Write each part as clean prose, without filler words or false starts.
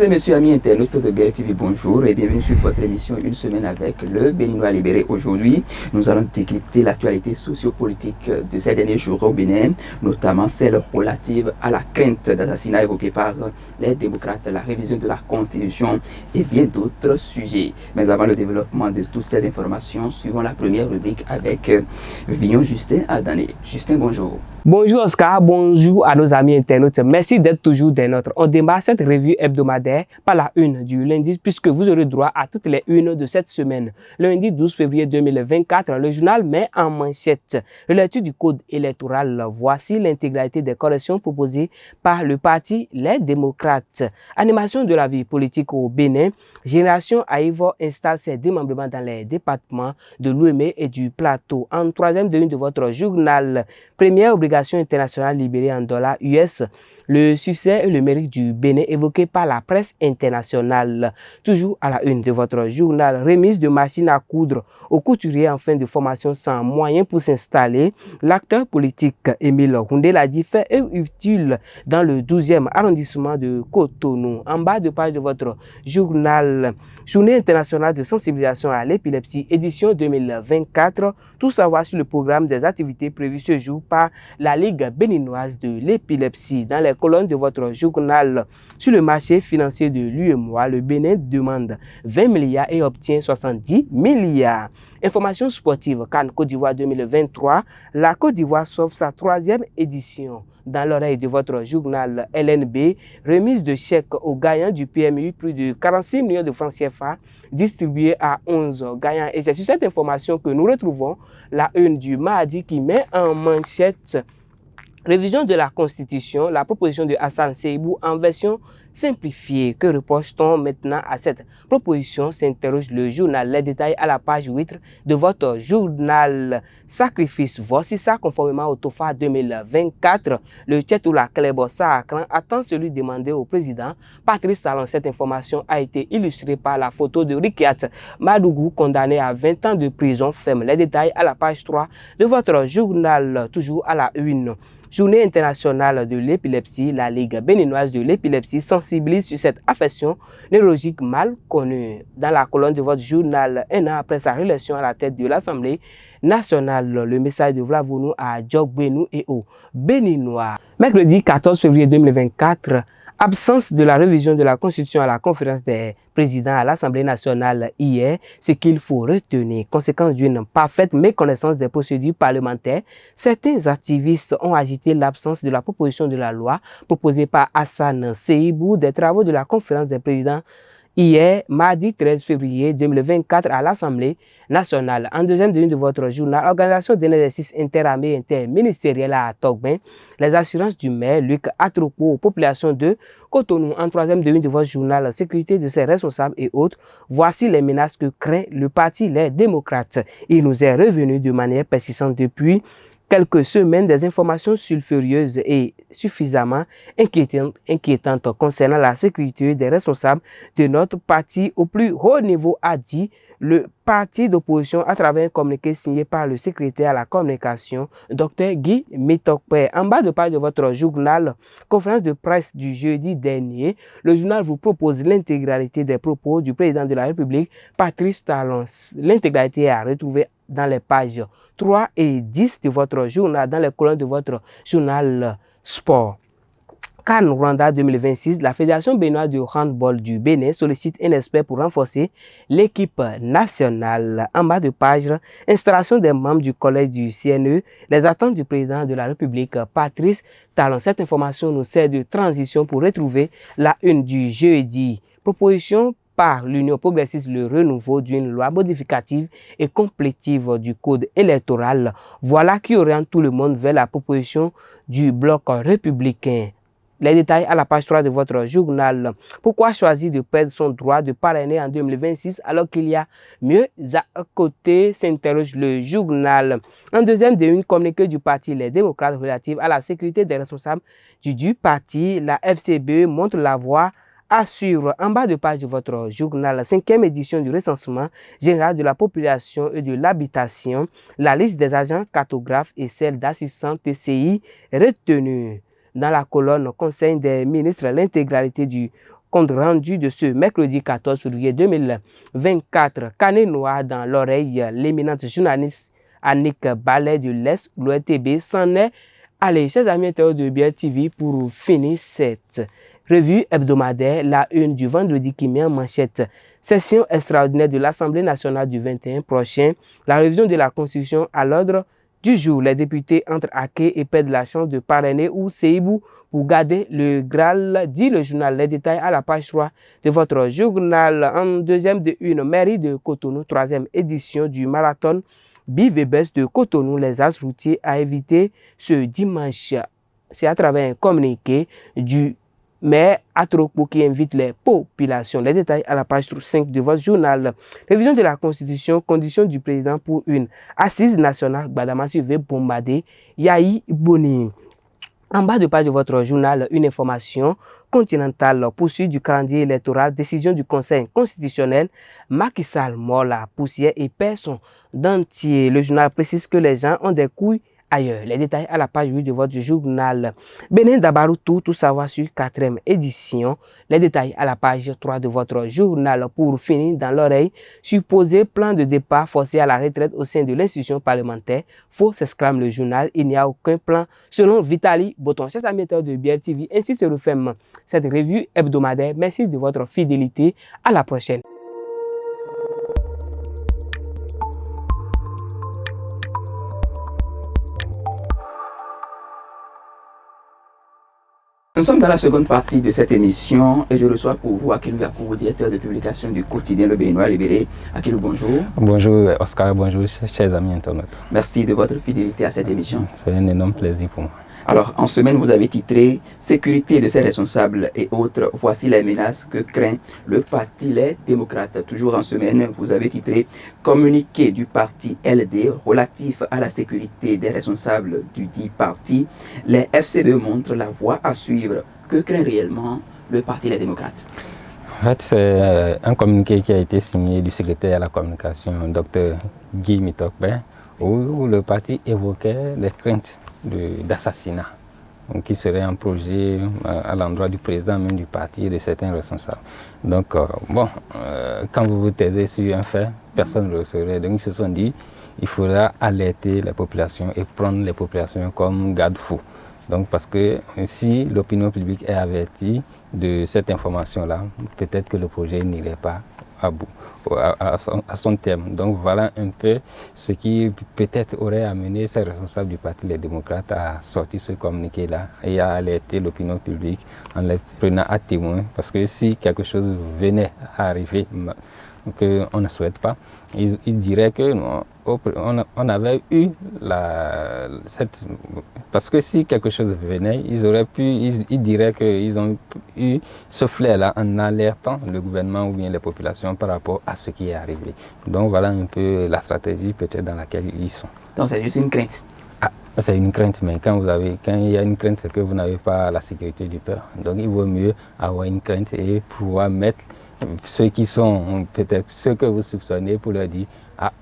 et messieurs, amis internautes de BL TV, bonjour et bienvenue sur votre émission Une semaine avec le Béninois libéré. Aujourd'hui, nous allons décrypter l'actualité sociopolitique de ces derniers jours au Bénin, notamment celle relative à la crainte d'assassinat évoquée par les démocrates, la révision de la Constitution et bien d'autres sujets. Mais avant le développement de toutes ces informations, suivons la première rubrique avec Vion Justin Adané. Justin, bonjour. Bonjour Oscar, bonjour à nos amis internautes. Merci d'être toujours des nôtres. On démarre cette revue hebdomadaire par la une du lundi puisque vous aurez droit à toutes les unes de cette semaine. Lundi 12 février 2024, le journal met en manchette relecture du code électoral. Voici l'intégralité des corrections proposées par le parti Les Démocrates. Animation de la vie politique au Bénin. Génération Aïvo installe ses démembrements dans les départements de l'Ouémé et du Plateau. En troisième de une de votre journal, première obligation internationale libérée en dollars US, le succès et le mérite du Bénin évoqué par la presse internationale. Toujours à la une de votre journal, remise de machines à coudre aux couturiers en fin de formation sans moyens pour s'installer. L'acteur politique Émile Roundeladi fait œuvre utile dans le 12e arrondissement de Cotonou. En bas de page de votre journal, Journée internationale de sensibilisation à l'épilepsie, édition 2024. Tout savoir sur le programme des activités prévues ce jour par la Ligue béninoise de l'épilepsie. Dans les colonnes de votre journal, sur le marché financier de l'UEMOA, le Bénin demande 20 milliards et obtient 70 milliards. Information sportive, CAN Côte d'Ivoire 2023, la Côte d'Ivoire sauve sa 3e édition. Dans l'oreille de votre journal LNB, remise de chèques aux gagnants du PMU, plus de 46 millions de francs CFA distribués à 11 gagnants. Et c'est sur cette information que nous retrouvons la une du mardi qui met en manchette révision de la Constitution, la proposition de Hassan Seibou en version simplifiée. Que reproche-t-on maintenant à cette proposition, s'interroge le journal. Les détails à la page 8 de votre journal. Sacrifice, voici ça conformément au TOFA 2024. Le Tchétoula Klebossa attend celui demandé au président Patrice Talon. Cette information a été illustrée par la photo de Rikiat Madougou, condamné à 20 ans de prison ferme. Les détails à la page 3 de votre journal, toujours à la une. Journée internationale de l'épilepsie, la Ligue béninoise de l'épilepsie sensibilise sur cette affection neurologique mal connue. Dans la colonne de votre journal, un an après sa réélection à la tête de l'Assemblée nationale, le message de Vlavounou à Djokbenou et aux Béninois. Mercredi 14 février 2024, absence de la révision de la Constitution à la conférence des présidents à l'Assemblée nationale hier, ce qu'il faut retenir. Conséquence d'une parfaite méconnaissance des procédures parlementaires, certains activistes ont agité l'absence de la proposition de la loi proposée par Hassan Seibou des travaux de la conférence des présidents hier, mardi 13 février 2024 à l'Assemblée nationale. En deuxième de une de votre journal, organisation d'un exercice interarmé et interministériel à Togben, les assurances du maire Luc Atropo aux populations de Cotonou. En troisième de une de votre journal, sécurité de ses responsables et autres, voici les menaces que craint le parti Les Démocrates. Il nous est revenu de manière persistante depuis quelques semaines des informations sulfurieuses et suffisamment inquiétantes concernant la sécurité des responsables de notre parti au plus haut niveau, a dit le parti d'opposition à travers un communiqué signé par le secrétaire à la communication, Dr Guy Mitokpe. En bas de page de votre journal, conférence de presse du jeudi dernier, le journal vous propose l'intégralité des propos du président de la République, Patrice Talon. L'intégralité est à retrouver dans les pages 3 et 10 de votre journal, dans les colonnes de votre journal sport. CAN Rwanda 2026, la Fédération béninoise de handball du Bénin sollicite un expert pour renforcer l'équipe nationale. En bas de page, installation des membres du collège du CNE, les attentes du président de la République, Patrice Talon. Cette information nous sert de transition pour retrouver la une du jeudi. Proposition par l'Union progressiste le renouveau d'une loi modificative et complétive du code électoral. Voilà qui oriente tout le monde vers la proposition du bloc républicain. Les détails à la page 3 de votre journal. Pourquoi choisir de perdre son droit de parrainer en 2026 alors qu'il y a mieux à côté, s'interroge le journal. En deuxième de une communiqué du parti Les Démocrates relative à la sécurité des responsables du parti, la FCBE montre la voie assure. En bas de page de votre journal, 5e édition du recensement général de la population et de l'habitation, la liste des agents cartographes et celle d'assistants TCI retenue. Dans la colonne Conseil des ministres, l'intégralité du compte rendu de ce mercredi 14 février 2024. Canet noir dans l'oreille, l'éminente journaliste Annick Ballet de l'ORTB s'en est allée. Chers amis internautes de BL TV, pour finir cette revue hebdomadaire, la une du vendredi qui met en manchette: session extraordinaire de l'Assemblée nationale du 21 prochain, la révision de la Constitution à l'ordre du jour. Les députés entrent à quai et perdent la chance de parrainer ou Seibou pour garder le Graal, dit le journal. Les détails à la page 3 de votre journal. En deuxième de une, mairie de Cotonou, troisième édition du marathon Bivebès de Cotonou, les axes routiers à éviter ce dimanche. C'est à travers un communiqué du maire Atropo qui invite les populations. Les détails à la page 5 de votre journal. Révision de la Constitution, conditions du président pour une assise nationale. Gbadamassi veut bombarder Yahi Boni. En bas de page de votre journal, une information continentale: poursuite du calendrier électoral, décision du Conseil constitutionnel. Macky Sall mord la poussière et perd son dentier. Le journal précise que les gens ont des couilles ailleurs. Les détails à la page 8 de votre journal. Benin Dabarou, tout savoir sur 4e édition. Les détails à la page 3 de votre journal. Pour finir dans l'oreille, supposé plan de départ forcé à la retraite au sein de l'institution parlementaire. Faux, s'exclame le journal. Il n'y a aucun plan selon Vitali Botton. Chers amis de BL TV, ainsi se referme cette revue hebdomadaire. Merci de votre fidélité. À la prochaine. Nous sommes dans la seconde partie de cette émission et je reçois pour vous Akilou Yakou, directeur de publication du quotidien Le Béninois Libéré. Akilou, bonjour. Bonjour Oscar, bonjour chers amis internautes. Merci de votre fidélité à cette émission. C'est un énorme plaisir pour moi. Alors, en semaine, vous avez titré « Sécurité de ses responsables et autres, voici les menaces que craint le Parti Les Démocrates ». Toujours en semaine, vous avez titré « Communiqué du parti LD relatif à la sécurité des responsables du dit parti. Les FCBE montrent la voie à suivre. Que craint réellement le Parti Les Démocrates ?» En fait, c'est un communiqué qui a été signé du secrétaire à la communication, Dr Guy Mitokbe, où le parti évoquait des craintes d'assassinat qui serait un projet à l'endroit du président même du parti et de certains responsables. Donc, quand vous vous taisez sur un fait, personne ne le saurait. Donc, ils se sont dit il faudra alerter les populations et prendre les populations comme garde-fous. Donc, parce que si l'opinion publique est avertie de cette information-là, peut-être que le projet n'irait pas à bout, à son terme. Donc voilà un peu ce qui peut-être aurait amené ces responsables du Parti Les Démocrates à sortir ce communiqué-là et à alerter l'opinion publique en les prenant à témoin. Parce que si quelque chose venait à arriver qu'on ne souhaite pas, ils diraient que on avait eu parce que si quelque chose venait, ils diraient qu'ils ont eu ce flair-là en alertant le gouvernement ou bien les populations par rapport à ce qui est arrivé. Donc voilà un peu la stratégie peut-être dans laquelle ils sont. Donc c'est juste une crainte. C'est une crainte, mais quand il y a une crainte, c'est que vous n'avez pas la sécurité du peuple. Donc il vaut mieux avoir une crainte et pouvoir mettre ceux qui sont peut-être ceux que vous soupçonnez pour leur dire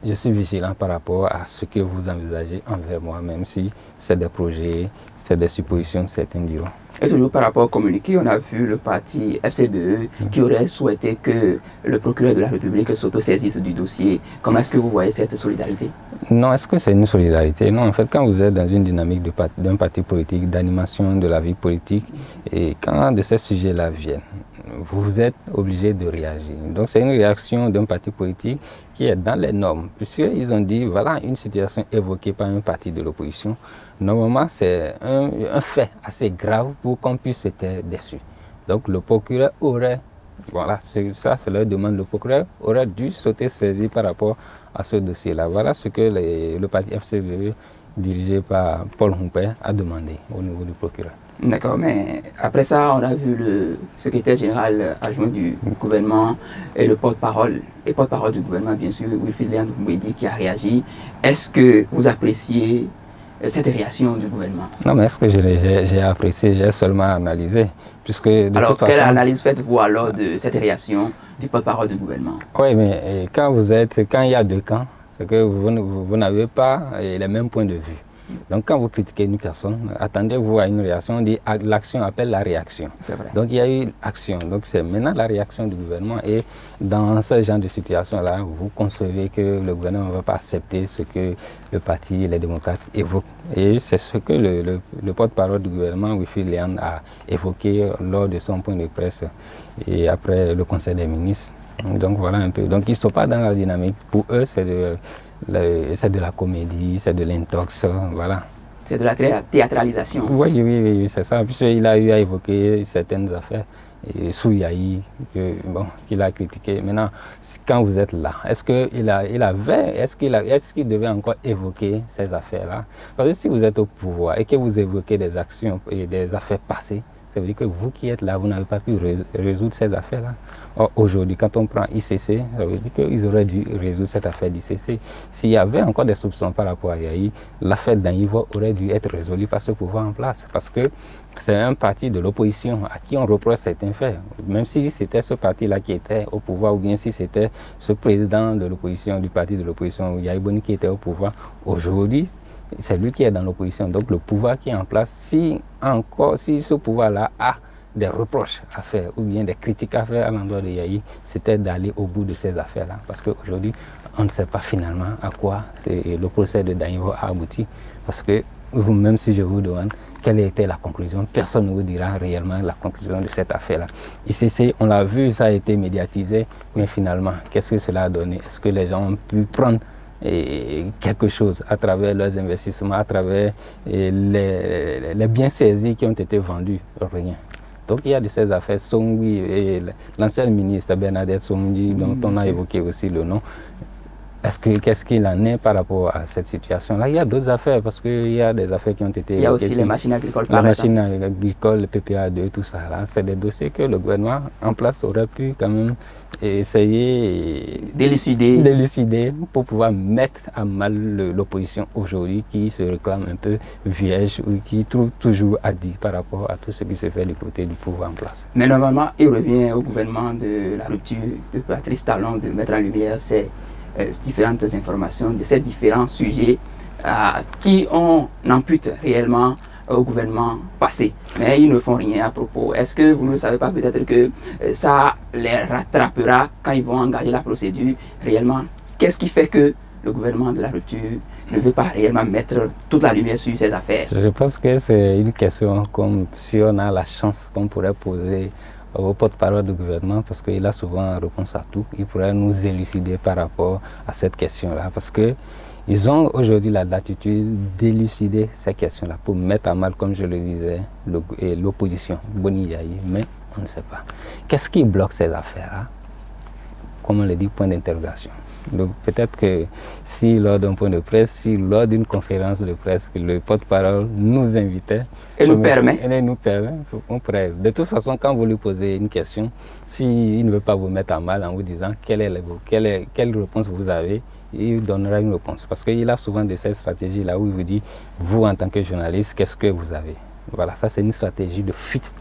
je suis vigilant par rapport à ce que vous envisagez envers moi, même si c'est des projets, c'est des suppositions, certains diront. Et toujours par rapport au communiqué, on a vu le parti FCBE qui aurait souhaité que le procureur de la République s'autosaisisse du dossier. Comment est-ce que vous voyez cette solidarité? Non, est-ce que c'est une solidarité? Non, en fait, quand vous êtes dans une dynamique d'un parti politique, d'animation de la vie politique, et quand de ces sujets-là viennent, vous êtes obligé de réagir. Donc c'est une réaction d'un parti politique qui est dans les normes, puisqu'ils ont dit, voilà une situation évoquée par un parti de l'opposition. Normalement, c'est un fait assez grave pour qu'on puisse être déçu. Donc le procureur aurait, voilà, ça c'est leur demande, le procureur aurait dû saisir par rapport à ce dossier-là. Voilà ce que le parti FCBE, dirigé par Paul Humpert, a demandé au niveau du procureur. D'accord, mais après ça, on a vu le secrétaire général adjoint du gouvernement et le porte-parole du gouvernement, bien sûr, Wilfried Léandre Mbouedi, qui a réagi. Est-ce que vous appréciez cette réaction du gouvernement? Non, mais est-ce que j'ai apprécié? J'ai seulement analysé. Puisque de alors, toute façon, quelle analyse faites-vous alors de cette réaction du porte-parole du gouvernement? Oui, mais quand il y a deux camps, c'est que vous n'avez pas les mêmes points de vue. Donc quand vous critiquez une personne, attendez-vous à une réaction, on dit l'action appelle la réaction. C'est vrai. Donc il y a eu action, donc c'est maintenant la réaction du gouvernement et dans ce genre de situation-là, vous concevez que le gouvernement ne va pas accepter ce que le parti, les démocrates évoquent. Et c'est ce que le porte-parole du gouvernement, Wilfried Léon, a évoqué lors de son point de presse et après le Conseil des ministres. Donc voilà un peu. Donc ils ne sont pas dans la dynamique. Pour eux, c'est de la comédie, c'est de l'intox, voilà. C'est de la théâtralisation. Oui, c'est ça. Puisqu'il a eu à évoquer certaines affaires. Et Souyaï, qu'il a critiqué. Maintenant, quand vous êtes là, est-ce qu'il devait encore évoquer ces affaires-là? Parce que si vous êtes au pouvoir et que vous évoquez des actions et des affaires passées, ça veut dire que vous qui êtes là, vous n'avez pas pu résoudre ces affaires-là. Or, aujourd'hui, quand on prend ICC, ça veut dire qu'ils auraient dû résoudre cette affaire d'ICC. S'il y avait encore des soupçons par rapport à Yahi, l'affaire d'Anivo aurait dû être résolue par ce pouvoir en place. Parce que c'est un parti de l'opposition à qui on reproche certains faits. Même si c'était ce parti-là qui était au pouvoir, ou bien si c'était ce président de l'opposition, du parti de l'opposition, Yahi Boni, qui était au pouvoir, aujourd'hui, c'est lui qui est dans l'opposition. Donc le pouvoir qui est en place, si ce pouvoir-là a des reproches à faire ou bien des critiques à faire à l'endroit de Yahi, c'était d'aller au bout de ces affaires-là. Parce qu'aujourd'hui, on ne sait pas finalement à quoi le procès de Danivo a abouti. Parce que vous-même, si je vous demande quelle était la conclusion, personne ne vous dira réellement la conclusion de cette affaire-là. ICC, on l'a vu, ça a été médiatisé, mais finalement, qu'est-ce que cela a donné? Est-ce que les gens ont pu prendre quelque chose à travers leurs investissements, à travers les biens saisis qui ont été vendus? Rien. Donc il y a de ces affaires, Songui et l'ancienne ministre Bernadette Songui, dont on a évoqué aussi le nom. Qu'est-ce qu'il en est par rapport à cette situation-là? Il y a d'autres affaires, parce qu'il y a des affaires qui ont été... Il y a aussi les machines agricoles. La machine agricole, le PPA2, tout ça. C'est des dossiers que le gouvernement en place aurait pu quand même essayer d'élucider pour pouvoir mettre à mal l'opposition aujourd'hui qui se réclame un peu vierge ou qui trouve toujours à dire par rapport à tout ce qui se fait du côté du pouvoir en place. Mais normalement, il revient au gouvernement de la rupture de Patrice Talon de mettre en lumière ces différentes informations de ces différents sujets qui on ampute réellement au gouvernement passé. Mais ils ne font rien à propos. Est-ce que vous ne savez pas peut-être que ça les rattrapera quand ils vont engager la procédure réellement? Qu'est-ce qui fait que le gouvernement de la rupture ne veut pas réellement mettre toute la lumière sur ces affaires? Je pense que c'est une question comme si on a la chance qu'on pourrait poser au porte-parole du gouvernement, parce qu'il a souvent réponse à tout. Il pourrait nous élucider par rapport à cette question-là, parce qu'ils ont aujourd'hui la latitude d'élucider ces questions-là pour mettre à mal, comme je le disais, l'opposition, Boni Yahi, mais on ne sait pas. Qu'est-ce qui bloque ces affaires-là? Comme on le dit, point d'interrogation. Donc peut-être que si lors d'un point de presse, si lors d'une conférence de presse, que le porte-parole nous invitait et nous permet, on pourrait. De toute façon, quand vous lui posez une question, s'il ne veut pas vous mettre à mal en vous disant quelle réponse vous avez, il donnera une réponse. Parce qu'il a souvent de ces stratégies-là où il vous dit, vous en tant que journaliste, qu'est-ce que vous avez? Voilà, ça c'est une stratégie de fuite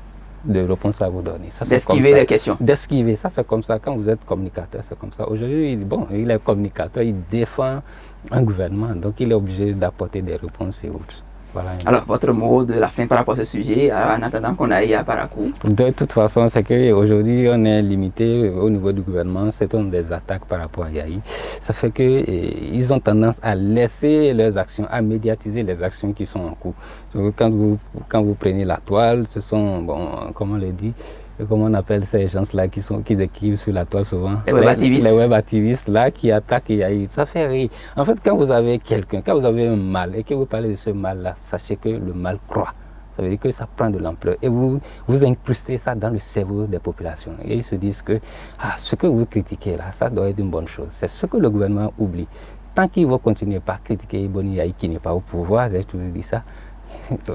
de réponse à vous donner. D'esquiver les questions. D'esquiver, ça c'est comme ça. Quand vous êtes communicateur, c'est comme ça. Aujourd'hui, il est communicateur, il défend un gouvernement, donc il est obligé d'apporter des réponses et autres. Voilà. Alors, votre mot de la fin par rapport à ce sujet, en attendant qu'on aille à Parakou? De toute façon, c'est qu'aujourd'hui, on est limité au niveau du gouvernement, c'est des attaques par rapport à Yahi. Ça fait qu'ils ont tendance à laisser leurs actions, à médiatiser les actions qui sont en cours. Donc, quand vous prenez la toile, ce sont, comment on le dit, comment on appelle ces gens-là qui écrivent sur la toile souvent? Les web-activistes. Les web-activistes là qui attaquent Yahi. Ça fait rire. En fait, quand vous avez quand vous avez un mal et que vous parlez de ce mal-là, sachez que le mal croît. Ça veut dire que ça prend de l'ampleur. Et vous incrustez ça dans le cerveau des populations. Et ils se disent que ce que vous critiquez là, ça doit être une bonne chose. C'est ce que le gouvernement oublie. Tant qu'ils vont continuer par critiquer Boni Yahi qui n'est pas au pouvoir, j'ai toujours dit ça,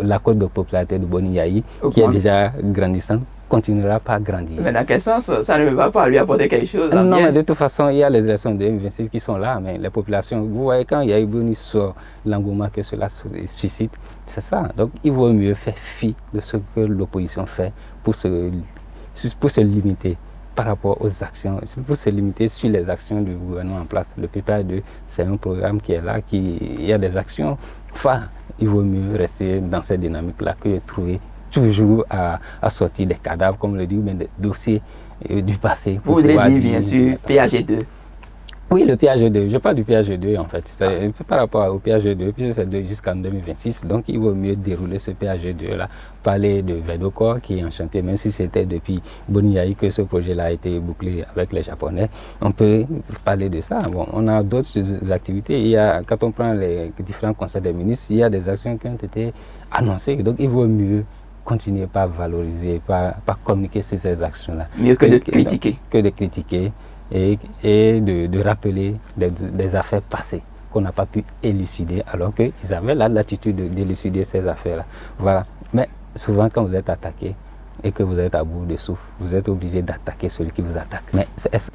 la cote de popularité de Boni Yahi, qui est déjà grandissante, continuera pas à grandir. Mais dans quel sens ça ne va pas lui apporter quelque chose? Non, mais de toute façon, il y a les élections de 2026 qui sont là, mais les populations, vous voyez, quand Yahi Boni sort, l'engouement que cela suscite, c'est ça. Donc, il vaut mieux faire fi de ce que l'opposition fait pour se limiter par rapport aux actions. Il faut se limiter sur les actions du gouvernement en place. Le PPA2, c'est un programme qui est là, il y a des actions phares. Il vaut mieux rester dans cette dynamique-là que de trouver toujours à sortir des cadavres, comme le dit, ou bien des dossiers du passé. Vous voudrez dire, bien sûr, PAG2. Oui, le PAG2, je parle du PAG2 en fait, c'est par rapport au PAG2, puisque c'est jusqu'en 2026, donc il vaut mieux dérouler ce PAG2-là, parler de Vedocor qui est en chantier, même si c'était depuis Boniaï que ce projet-là a été bouclé avec les Japonais, on peut parler de ça. Bon, on a d'autres activités, quand on prend les différents conseils des ministres, il y a des actions qui ont été annoncées, donc il vaut mieux continuer par valoriser, par communiquer sur ces actions-là. Mieux que de critiquer. Que de critiquer. Et de rappeler des affaires passées qu'on n'a pas pu élucider alors qu'ils avaient la latitude d'élucider ces affaires-là. Voilà. Mais souvent quand vous êtes attaqué et que vous êtes à bout de souffle, vous êtes obligé d'attaquer celui qui vous attaque. Mais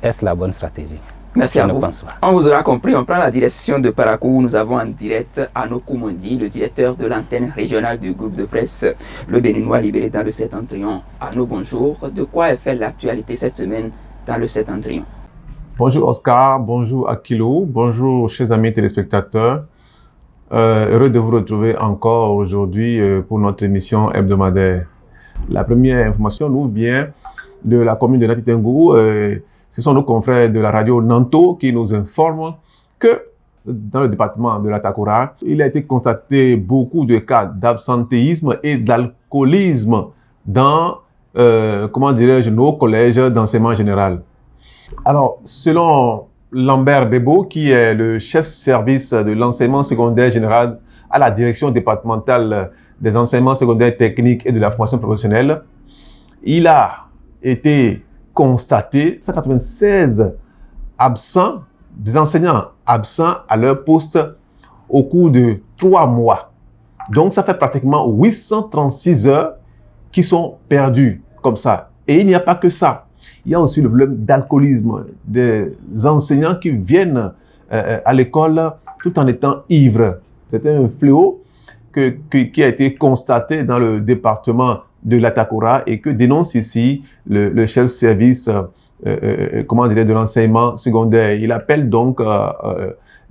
est-ce la bonne stratégie? Merci à vous. On vous aura compris, on prend la direction de Parakou. Nous avons en direct Arnaud Koumondi, le directeur de l'antenne régionale du groupe de presse Le Béninois libéré dans le Septentrion. Arnaud, bonjour. De quoi est fait l'actualité cette semaine dans le Septentrion? Bonjour Oscar, bonjour Akilou, bonjour chers amis téléspectateurs. Heureux de vous retrouver encore aujourd'hui pour notre émission hebdomadaire. La première information nous vient de la commune de Nati Tengu. Ce sont nos confrères de la radio Nanto qui nous informent que dans le département de la Takora, il a été constaté beaucoup de cas d'absentéisme et d'alcoolisme dans, nos collèges d'enseignement général. Alors, selon Lambert Bebo, qui est le chef service de l'enseignement secondaire général à la direction départementale des enseignements secondaires techniques et de la formation professionnelle, il a été constaté 196 absents, des enseignants absents à leur poste au cours de 3 mois. Donc, ça fait pratiquement 836 heures qui sont perdues comme ça. Et il n'y a pas que ça. Il y a aussi le problème d'alcoolisme, des enseignants qui viennent à l'école tout en étant ivres. C'est un fléau qui a été constaté dans le département de l'Atakora et que dénonce ici le chef service de l'enseignement secondaire. Il appelle donc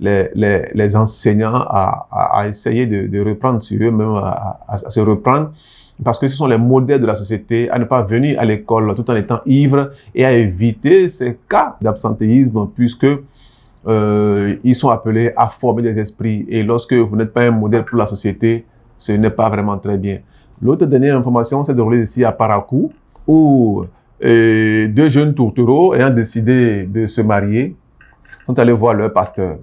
les enseignants à essayer de reprendre sur eux, même à se reprendre, parce que ce sont les modèles de la société, à ne pas venir à l'école tout en étant ivre et à éviter ces cas d'absentéisme, puisque ils sont appelés à former des esprits. Et lorsque vous n'êtes pas un modèle pour la société, ce n'est pas vraiment très bien. L'autre dernière information s'est déroulée ici à Parakou, où 2 jeunes tourtereaux ayant décidé de se marier sont allés voir leur pasteur.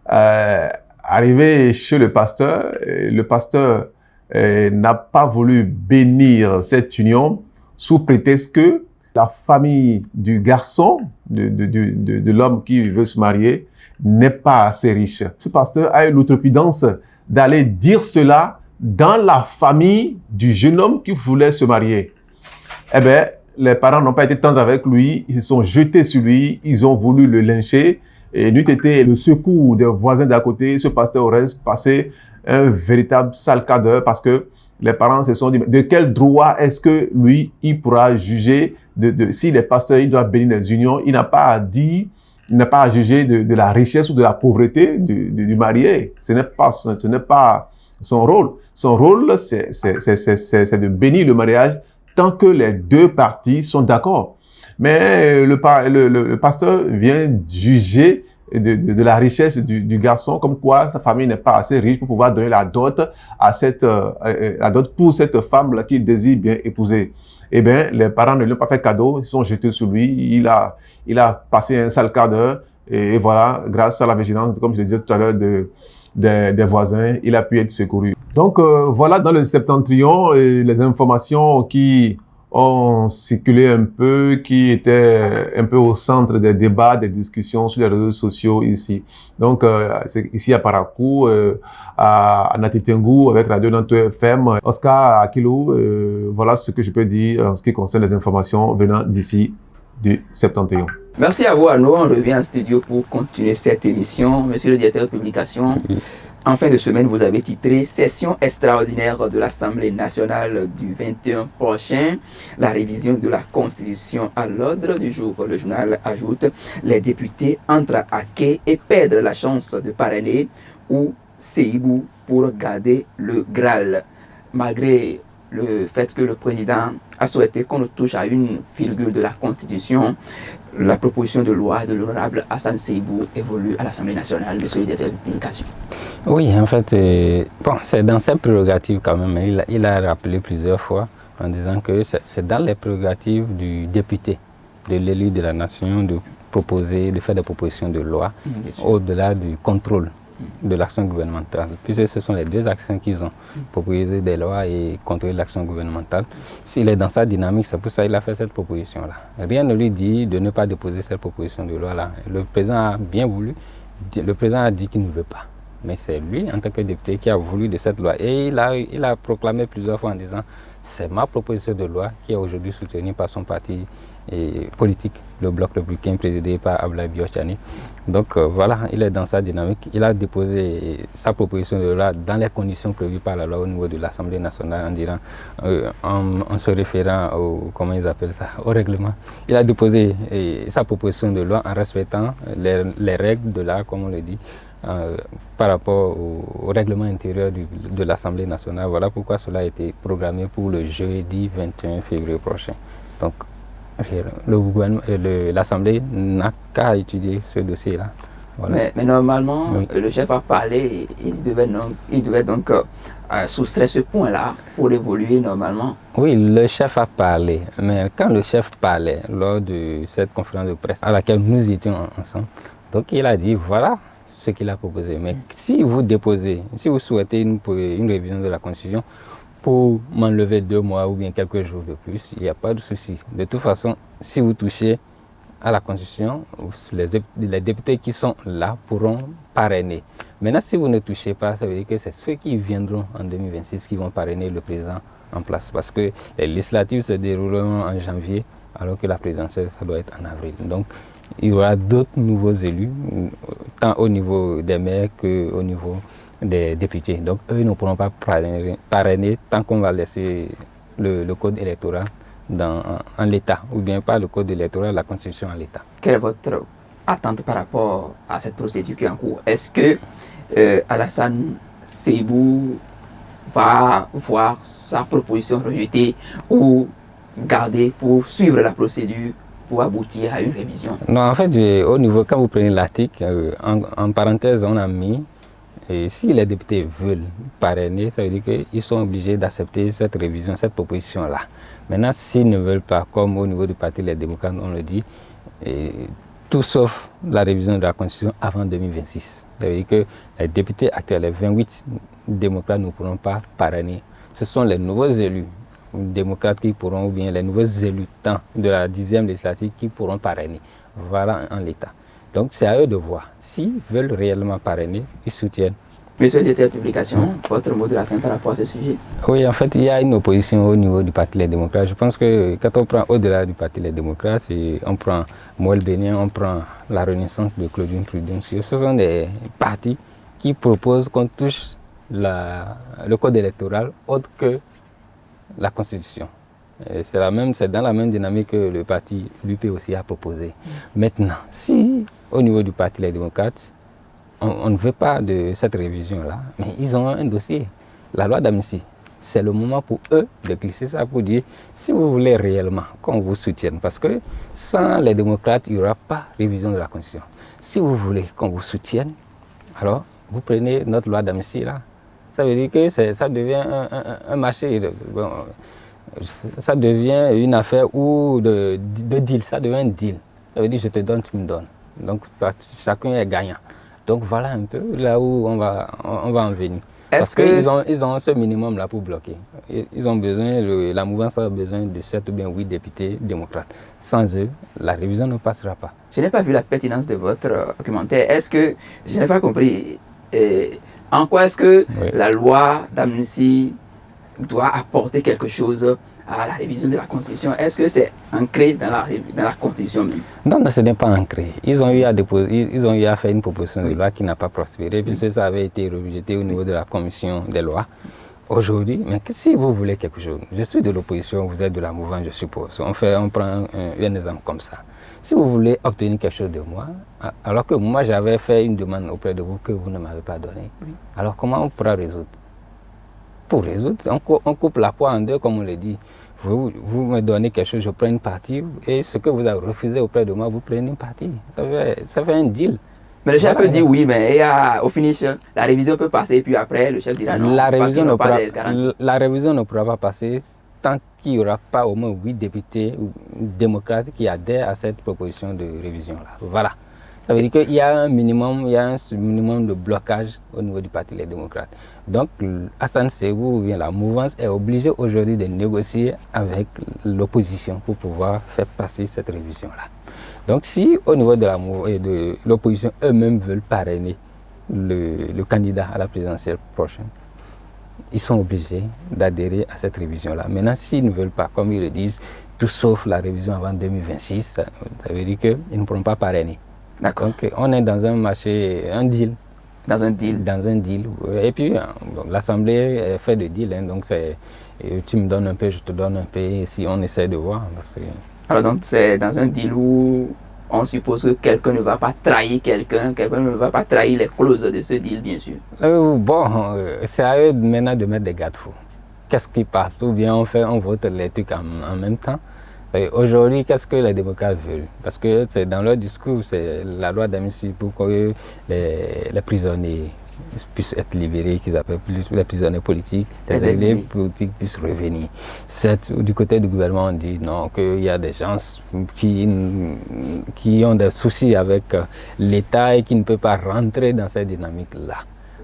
Arrivé chez le pasteur n'a pas voulu bénir cette union sous prétexte que la famille du garçon, de l'homme qui veut se marier, n'est pas assez riche. Ce pasteur a eu l'outrecuidance d'aller dire cela dans la famille du jeune homme qui voulait se marier. Eh bien, les parents n'ont pas été tendres avec lui, ils se sont jetés sur lui, ils ont voulu le lyncher. Et n'eût été le secours des voisins d'à côté, ce pasteur aurait passé un véritable sale quart d'heure parce que les parents se sont dit, de quel droit est-ce que lui, il pourra juger si les pasteurs, il doit bénir les unions, il n'a pas à dire, il n'a pas à juger de la richesse ou de la pauvreté du marié. Ce n'est pas son rôle. Son rôle, c'est de bénir le mariage tant que les 2 parties sont d'accord. Mais le pasteur vient juger de la richesse du garçon, comme quoi sa famille n'est pas assez riche pour pouvoir donner la dot pour cette femme-là qu'il désire bien épouser. Eh bien, les parents ne lui ont pas fait cadeau, ils se sont jetés sur lui, il a passé un sale quart d'heure, et voilà, grâce à la vigilance, comme je le disais tout à l'heure, des voisins, il a pu être secouru. Donc voilà, dans le Septentrion, les informations qui ont circulé un peu, qui étaient un peu au centre des débats, des discussions sur les réseaux sociaux ici. Donc, c'est ici à Parakou, à Nati Tengu, avec Radio Nanto FM, Oscar Akilou, voilà ce que je peux dire en ce qui concerne les informations venant d'ici du Septentrion. Merci à vous, Arnaud. On revient en studio pour continuer cette émission. Monsieur le directeur de publication, En fin de semaine, vous avez titré « Session extraordinaire de l'Assemblée nationale du 21 prochain, la révision de la Constitution à l'ordre du jour ». Le journal ajoute « Les députés entrent à quai et perdent la chance de parrainer ou Seibou pour garder le Graal ». Malgré le fait que le président a souhaité qu'on ne touche à une virgule de la Constitution, la proposition de loi de l'honorable Hassan Seibou évolue à l'Assemblée nationale de celui des télécommunications. Oui, en fait, bon, c'est dans ses prérogatives quand même. Il a rappelé plusieurs fois en disant que c'est dans les prérogatives du député, de l'élu de la nation, de faire des propositions de loi au-delà du contrôle de l'action gouvernementale, puisque ce sont les deux actions qu'ils ont, proposer des lois et contrôler l'action gouvernementale. S'il est dans sa dynamique, c'est pour ça qu'il a fait cette proposition-là. Rien ne lui dit de ne pas déposer cette proposition de loi-là. Le président a bien voulu, le président a dit qu'il ne veut pas. Mais c'est lui, en tant que député, qui a voulu de cette loi. Et il a proclamé plusieurs fois en disant « c'est ma proposition de loi qui est aujourd'hui soutenue par son parti politique, le Bloc républicain présidé par Abdoulaye Biotchani ». Donc voilà, il est dans sa dynamique. Il a déposé sa proposition de loi dans les conditions prévues par la loi au niveau de l'Assemblée nationale en se référant au règlement. Il a déposé sa proposition de loi en respectant les règles de l'art, comme on le dit, par rapport au règlement intérieur de l'Assemblée nationale. Voilà pourquoi cela a été programmé pour le jeudi 21 février prochain. Donc, l'Assemblée n'a qu'à étudier ce dossier-là. Voilà. Mais normalement, oui, le chef a parlé, il devait donc soustraire ce point-là pour évoluer normalement. Oui, le chef a parlé, mais quand le chef parlait lors de cette conférence de presse à laquelle nous étions ensemble, donc il a dit voilà ce qu'il a proposé. Mais si vous souhaitez une révision de la Constitution pour m'enlever 2 mois ou bien quelques jours de plus, il n'y a pas de souci. De toute façon, si vous touchez à la Constitution, les députés qui sont là pourront parrainer. Maintenant, si vous ne touchez pas, ça veut dire que c'est ceux qui viendront en 2026 qui vont parrainer le président en place. Parce que les législatives se dérouleront en janvier, alors que la présidentielle, ça doit être en avril. Donc, il y aura d'autres nouveaux élus, tant au niveau des maires qu'au niveau des députés. Donc, eux ne pourront pas parrainer tant qu'on va laisser le code électoral en l'état, ou bien pas le code électoral, la Constitution en l'état. Quelle est votre attente par rapport à cette procédure qui est en cours? Est-ce que Alassane Seibou va voir sa proposition rejetée ou garder pour suivre la procédure pour aboutir à une révision? Non, en fait, au niveau, quand vous prenez l'article, en parenthèse, on a mis, et si les députés veulent parrainer, ça veut dire qu'ils sont obligés d'accepter cette révision, cette proposition-là. Maintenant, s'ils ne veulent pas, comme au niveau du Parti Les Démocrates, on le dit, tout sauf la révision de la Constitution avant 2026. Ça veut dire que les députés actuels, les 28 démocrates, ne pourront pas parrainer. Ce sont les nouveaux élus démocrates qui pourront, ou bien les nouveaux élus de la 10e législature qui pourront parrainer. Voilà en l'état. Donc c'est à eux de voir. S'ils veulent réellement parrainer, ils soutiennent. Monsieur le directeur de publication, votre mot de la fin par rapport à ce sujet? Oui, en fait, il y a une opposition au niveau du Parti Les Démocrates. Je pense que quand on prend au-delà du Parti Les Démocrates, on prend Moël Bénien, on prend la Renaissance de Claudine Prudhomme. Ce sont des partis qui proposent qu'on touche le code électoral autre que la Constitution. C'est dans la même dynamique que le parti l'UP aussi a proposé. Maintenant, si au niveau du Parti Les Démocrates, on ne veut pas de cette révision-là, mais ils ont un dossier, la loi d'amnistie. C'est le moment pour eux de glisser ça pour dire si vous voulez réellement qu'on vous soutienne, parce que sans les démocrates, il n'y aura pas révision de la Constitution. Si vous voulez qu'on vous soutienne, alors vous prenez notre loi d'amnistie là. Ça veut dire que ça devient un marché. Bon, ça devient une affaire de deal, ça devient un deal. Ça veut dire je te donne, tu me donnes. Donc chacun est gagnant. Donc voilà un peu là où on va en venir. Parce qu'ils ont ce minimum là pour bloquer. Ils ont besoin, la mouvance a besoin de 7 ou bien 8 députés démocrates. Sans eux, la révision ne passera pas. Je n'ai pas vu la pertinence de votre argumentaire. Est-ce que, je n'ai pas compris, en quoi est-ce que la loi d'amnistie doit apporter quelque chose à la révision de la Constitution. Est-ce que c'est ancré dans la Constitution même? Non, ce n'est pas ancré. Ils ont eu à faire une proposition de loi qui n'a pas prospéré, puisque ça avait été rejeté au niveau de la commission des lois. Aujourd'hui, mais si vous voulez quelque chose, je suis de l'opposition, vous êtes de la mouvance, je suppose. On prend un exemple comme ça. Si vous voulez obtenir quelque chose de moi, alors que moi j'avais fait une demande auprès de vous que vous ne m'avez pas donnée, alors comment on pourra résoudre? Pour résoudre, on coupe la poire en deux, comme on le dit. Vous me donnez quelque chose, je prends une partie, et ce que vous avez refusé auprès de moi, vous prenez une partie. Ça fait un deal. Mais le chef peut dire oui, mais au finish, la révision peut passer, et puis après, le chef dira non. La révision ne pourra pas passer tant qu'il n'y aura pas au moins 8 députés démocrates qui adhèrent à cette proposition de révision-là. Voilà. Ça veut dire qu'il y a un minimum de blocage au niveau du Parti des démocrates. Donc, Hassan Sebour, ou bien la mouvance, est obligée aujourd'hui de négocier avec l'opposition pour pouvoir faire passer cette révision-là. Donc, si au niveau de l'opposition, eux-mêmes veulent parrainer le candidat à la présidentielle prochaine, ils sont obligés d'adhérer à cette révision-là. Maintenant, s'ils ne veulent pas, comme ils le disent, tout sauf la révision avant 2026, ça veut dire qu'ils ne pourront pas parrainer. D'accord. Donc, on est dans un marché, un deal. Dans un deal. Dans un deal. Et puis, l'Assemblée fait de deal. Hein, donc, tu me donnes un peu, je te donne un peu. Et si on essaie de voir. Alors, donc, c'est dans un deal où on suppose que quelqu'un ne va pas trahir quelqu'un ne va pas trahir les clauses de ce deal, bien sûr. C'est à eux maintenant de mettre des garde-fous. Qu'est-ce qui passe? Ou bien on vote les trucs en même temps. Aujourd'hui, qu'est-ce que les démocrates veulent? Parce que c'est dans leur discours, c'est la loi d'amnistie pour que les prisonniers puissent être libérés, qu'ils appellent plus les prisonniers politiques, les exilés politiques puissent revenir. Du côté du gouvernement, on dit non, qu'il y a des gens qui ont des soucis avec l'État et qui ne peuvent pas rentrer dans cette dynamique-là.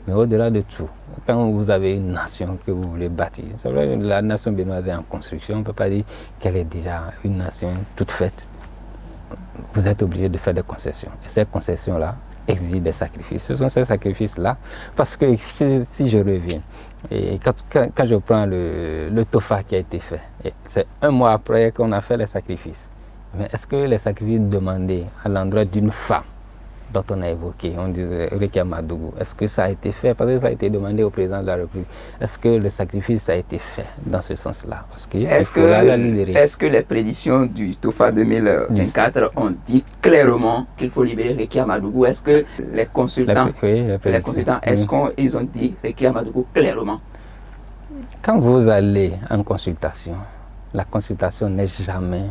Mais au-delà de tout, quand vous avez une nation que vous voulez bâtir, c'est vrai, la nation béninoise est en construction, on ne peut pas dire qu'elle est déjà une nation toute faite. Vous êtes obligé de faire des concessions. Et ces concessions-là exigent des sacrifices. Ce sont ces sacrifices-là, parce que si je reviens, et quand je prends le TOFA qui a été fait, c'est un mois après qu'on a fait les sacrifices. Mais est-ce que les sacrifices demandés à l'endroit d'une femme, dont on a évoqué, on disait Rekia Madougou, est-ce que ça a été fait? Parce que ça a été demandé au président de la République. Est-ce que le sacrifice a été fait dans ce sens-là? Est-ce que les prédictions du TOFA 2024 ont dit clairement qu'il faut libérer Rekia Madougou? Est-ce que les consultants, est-ce qu'ils ont dit Rekia Madougou clairement? Quand vous allez en consultation, la consultation n'est jamais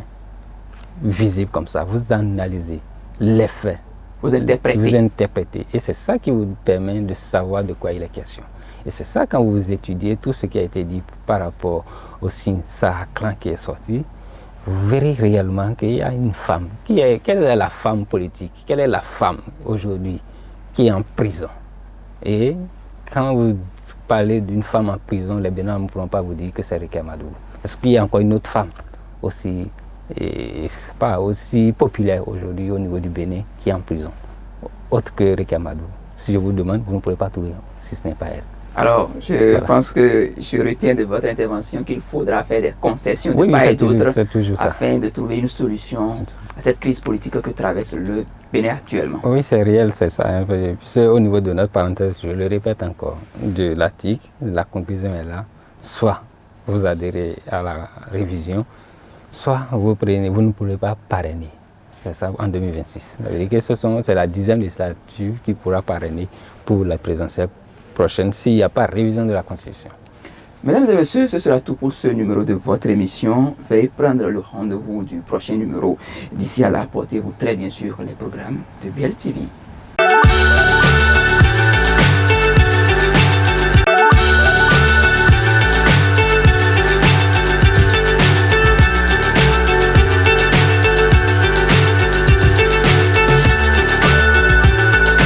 visible comme ça. Vous analysez les faits. Vous interprétez. Et c'est ça qui vous permet de savoir de quoi il est question. Et c'est ça, quand vous étudiez tout ce qui a été dit par rapport au signe Sahara-Clan qui est sorti, vous verrez réellement qu'il y a une femme. Quelle est la femme politique? Quelle est la femme aujourd'hui qui est en prison? Et quand vous parlez d'une femme en prison, les Béninois ne pourront pas vous dire que c'est Rekia Madougou. Est-ce qu'il y a encore une autre femme aussi populaire aujourd'hui au niveau du Bénin qui est en prison, autre que Rekia Madougou? Si je vous demande, vous ne pourrez pas trouver si ce n'est pas elle. Alors, je pense que je retiens de votre intervention qu'il faudra faire des concessions de part et d'autre afin de trouver une solution à cette crise politique que traverse le Bénin actuellement. Oui, c'est réel, c'est ça. Au niveau de notre parenthèse, je le répète encore, de l'article, la conclusion est là. Soit vous adhérez à la révision, soit vous ne pourrez pas parrainer. C'est ça en 2026. C'est la 10e législature qui pourra parrainer pour la présidentielle prochaine s'il n'y a pas révision de la Constitution. Mesdames et messieurs, ce sera tout pour ce numéro de votre émission. Veuillez prendre le rendez-vous du prochain numéro. D'ici à là, portez-vous très bien sûr les programmes de BLTV.